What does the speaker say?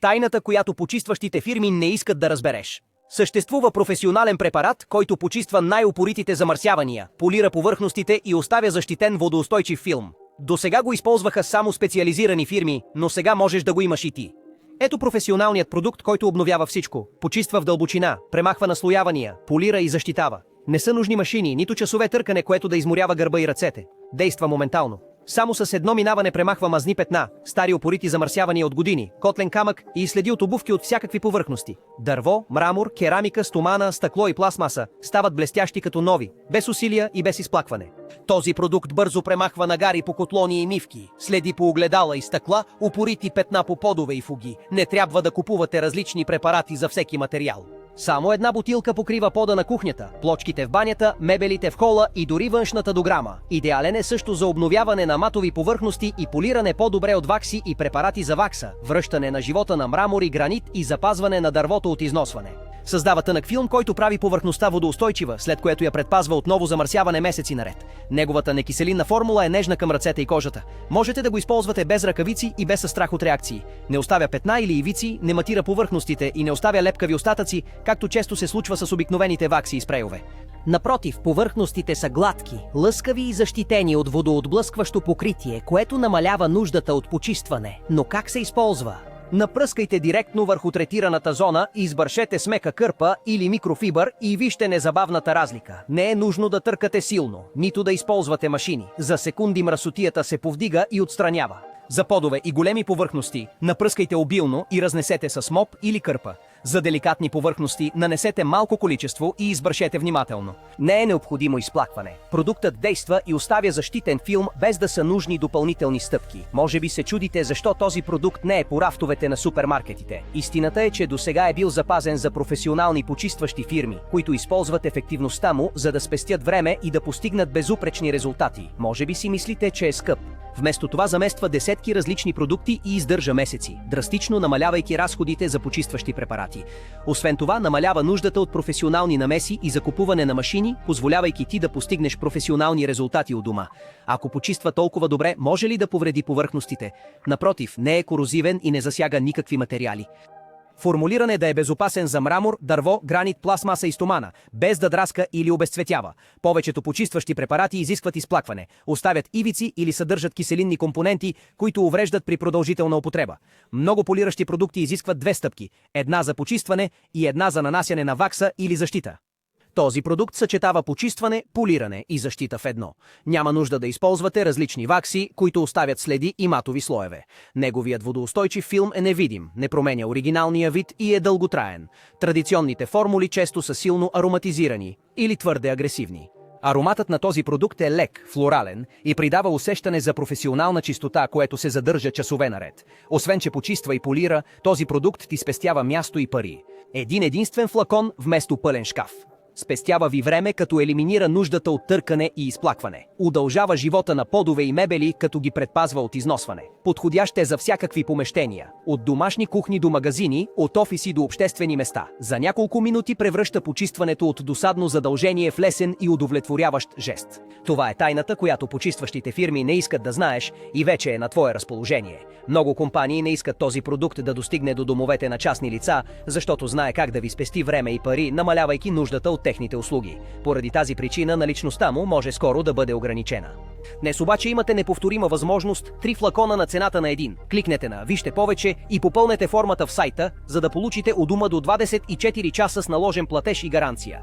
Тайната, която почистващите фирми не искат да разбереш. Съществува професионален препарат, който почиства най-упоритите замърсявания, полира повърхностите и оставя защитен водоустойчив филм. Досега го използваха само специализирани фирми, но сега можеш да го имаш и ти. Ето професионалният продукт, който обновява всичко. Почиства в дълбочина, премахва наслоявания, полира и защитава. Не са нужни машини, нито часове търкане, което да изморява гърба и ръцете. Действа моментално. Само с едно минаване премахва мазни петна, стари опорити замърсявания от години, котлен камък и следи от обувки от всякакви повърхности. Дърво, мрамор, керамика, стомана, стъкло и пластмаса стават блестящи като нови, без усилия и без изплакване. Този продукт бързо премахва нагари по котлони и мивки, следи по огледала и стъкла, опорити петна по подове и фуги. Не трябва да купувате различни препарати за всеки материал. Само една бутилка покрива пода на кухнята, плочките в банята, мебелите в хола и дори външната дограма. Идеален е също за обновяване на матови повърхности и полиране по-добре от вакси и препарати за вакса, връщане на живота на мрамор и гранит и запазване на дървото от износване. Създава тънък филм, който прави повърхността водоустойчива, след което я предпазва от ново замърсяване месеци наред. Неговата некиселинна формула е нежна към ръцете и кожата. Можете да го използвате без ръкавици и без страх от реакции. Не оставя петна или ивици, не матира повърхностите и не оставя лепкави остатъци, както често се случва с обикновените вакси и спрейове. Напротив, повърхностите са гладки, лъскави и защитени от водоотблъскващо покритие, което намалява нуждата от почистване. Но как се използва? Напръскайте директно върху третираната зона, избършете с мека кърпа или микрофибър и вижте незабавната разлика. Не е нужно да търкате силно, нито да използвате машини. За секунди мръсотията се повдига и отстранява. За подове и големи повърхности напръскайте обилно и разнесете с моп или кърпа. За деликатни повърхности нанесете малко количество и избършете внимателно. Не е необходимо изплакване. Продуктът действа и оставя защитен филм, без да са нужни допълнителни стъпки. Може би се чудите защо този продукт не е по рафтовете на супермаркетите. Истината е, че досега е бил запазен за професионални почистващи фирми, които използват ефективността му, за да спестят време и да постигнат безупречни резултати. Може би си мислите, че е скъп. Вместо това замества десетки различни продукти и издържа месеци, драстично намалявайки разходите за почистващи препарати. Освен това, намалява нуждата от професионални намеси и закупуване на машини, позволявайки ти да постигнеш професионални резултати у дома. Ако почиства толкова добре, може ли да повреди повърхностите? Напротив, не е корозивен и не засяга никакви материали. Формулиран е да е безопасен за мрамор, дърво, гранит, пластмаса и стомана, без да драска или обезцветява. Повечето почистващи препарати изискват изплакване, оставят ивици или съдържат киселинни компоненти, които увреждат при продължителна употреба. Много полиращи продукти изискват две стъпки – една за почистване и една за нанасяне на вакса или защита. Този продукт съчетава почистване, полиране и защита в едно. Няма нужда да използвате различни вакси, които оставят следи и матови слоеве. Неговият водоустойчив филм е невидим, не променя оригиналния вид и е дълготраен. Традиционните формули често са силно ароматизирани или твърде агресивни. Ароматът на този продукт е лек, флорален и придава усещане за професионална чистота, което се задържа часове наред. Освен че почиства и полира, този продукт ти спестява място и пари. Един единствен флакон вместо пълен шкаф. Спестява ви време, като елиминира нуждата от търкане и изплакване. Удължава живота на подове и мебели, като ги предпазва от износване. Подходящ е за всякакви помещения. От домашни кухни до магазини, от офиси до обществени места. За няколко минути превръща почистването от досадно задължение в лесен и удовлетворяващ жест. Това е тайната, която почистващите фирми не искат да знаеш и вече е на твое разположение. Много компании не искат този продукт да достигне до домовете на частни лица, защото знае как да ви спести време и пари, намалявайки нуждата от техните услуги. Поради тази причина наличността му може скоро да бъде ограничена. Днес обаче имате неповторима възможност 3 флакона на цената на един. Кликнете на "Вижте повече" и попълнете формата в сайта, за да получите у дома до 24 часа с наложен платеж и гаранция.